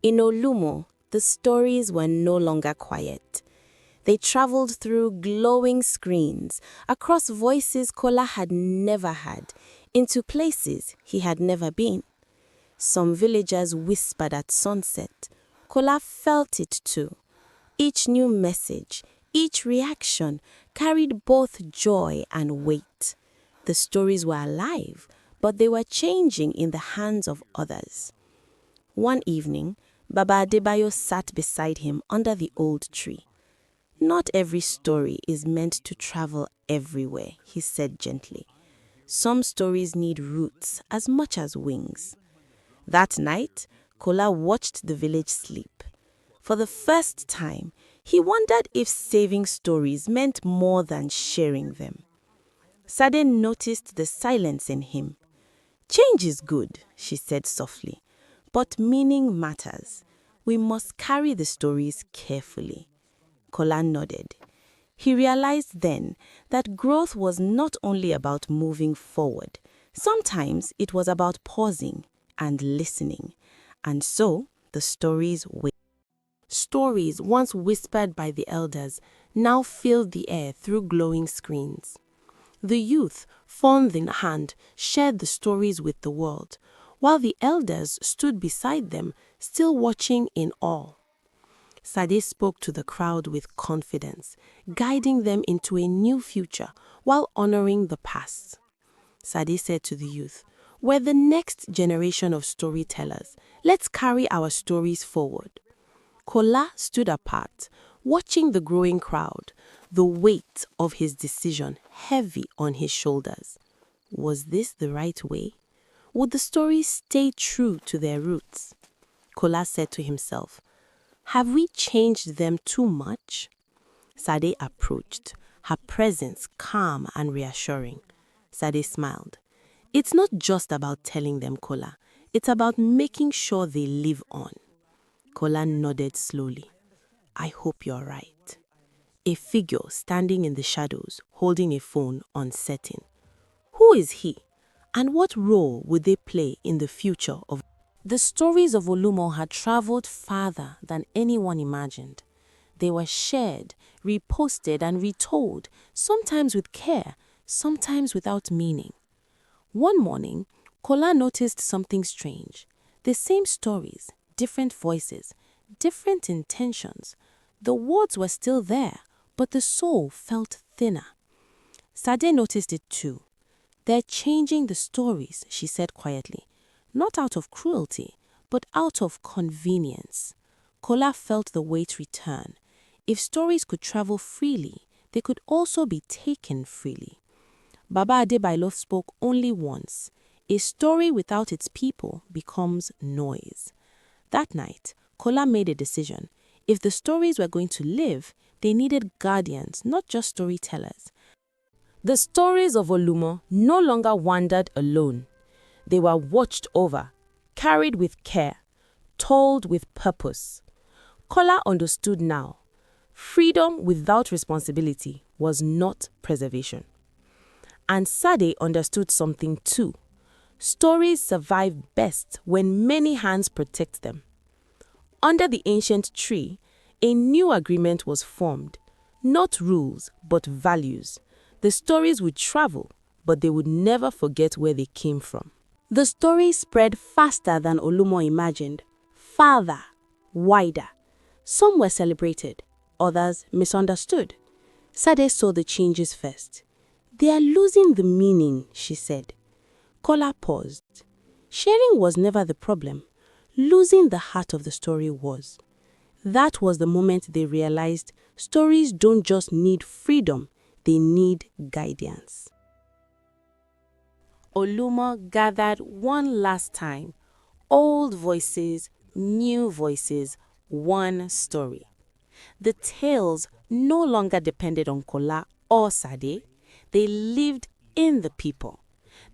In Olumo, the stories were no longer quiet. They traveled through glowing screens, across voices Kola had never had, into places he had never been. Some villagers whispered at sunset. Kola felt it too. Each new message, each reaction carried both joy and weight. The stories were alive, but they were changing in the hands of others. One evening, Baba Adebayo sat beside him under the old tree. "Not every story is meant to travel everywhere," he said gently. "Some stories need roots as much as wings." That night, Kola watched the village sleep. For the first time, he wondered if saving stories meant more than sharing them. Sade noticed the silence in him. "Change is good," she said softly, "but meaning matters. We must carry the stories carefully." Kola nodded. He realized then that growth was not only about moving forward. Sometimes it was about pausing and listening. And so the stories wait. Stories once whispered by the elders now filled the air through glowing screens. The youth, phone in hand, shared the stories with the world, while the elders stood beside them, still watching in awe. Sade spoke to the crowd with confidence, guiding them into a new future while honoring the past. Sade said to the youth, "We're the next generation of storytellers. Let's carry our stories forward." Kola stood apart, watching the growing crowd, the weight of his decision heavy on his shoulders. Was this the right way? Would the stories stay true to their roots? Kola said to himself, "Have we changed them too much?" Sade approached, her presence calm and reassuring. Sade smiled. "It's not just about telling them, Kola. It's about making sure they live on." Kola nodded slowly. "I hope you're right." A figure standing in the shadows, holding a phone, uncertain. Who is he? And what role would they play in the future of... The stories of Olumo had traveled farther than anyone imagined. They were shared, reposted and retold, sometimes with care, sometimes without meaning. One morning, Kola noticed something strange. The same stories, different voices, different intentions. The words were still there, but the soul felt thinner. Sade noticed it too. "They're changing the stories," she said quietly, not out of cruelty, but out of convenience. Kola felt the weight return. If stories could travel freely, they could also be taken freely. Baba Adebayo spoke only once. A story without its people becomes noise. That night, Kola made a decision. If the stories were going to live, they needed guardians, not just storytellers. The stories of Olumo no longer wandered alone. They were watched over, carried with care, told with purpose. Kola understood now. Freedom without responsibility was not preservation. And Sade understood something too. Stories survive best when many hands protect them. Under the ancient tree, a new agreement was formed. Not rules, but values. The stories would travel, but they would never forget where they came from. The story spread faster than Olumo imagined, farther, wider. Some were celebrated, others misunderstood. Sade saw the changes first. "They are losing the meaning," she said. Kola paused. Sharing was never the problem. Losing the heart of the story was. That was the moment they realized stories don't just need freedom, they need guidance. Olumo gathered one last time. Old voices, new voices, one story. The tales no longer depended on Kola or Sade. They lived in the people.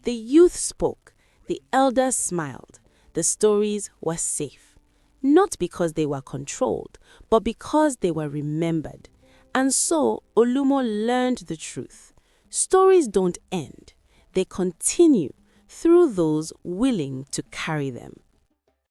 The youth spoke. The elders smiled. The stories were safe. Not because they were controlled, but because they were remembered. And so Olumo learned the truth. Stories don't end. They continue through those willing to carry them.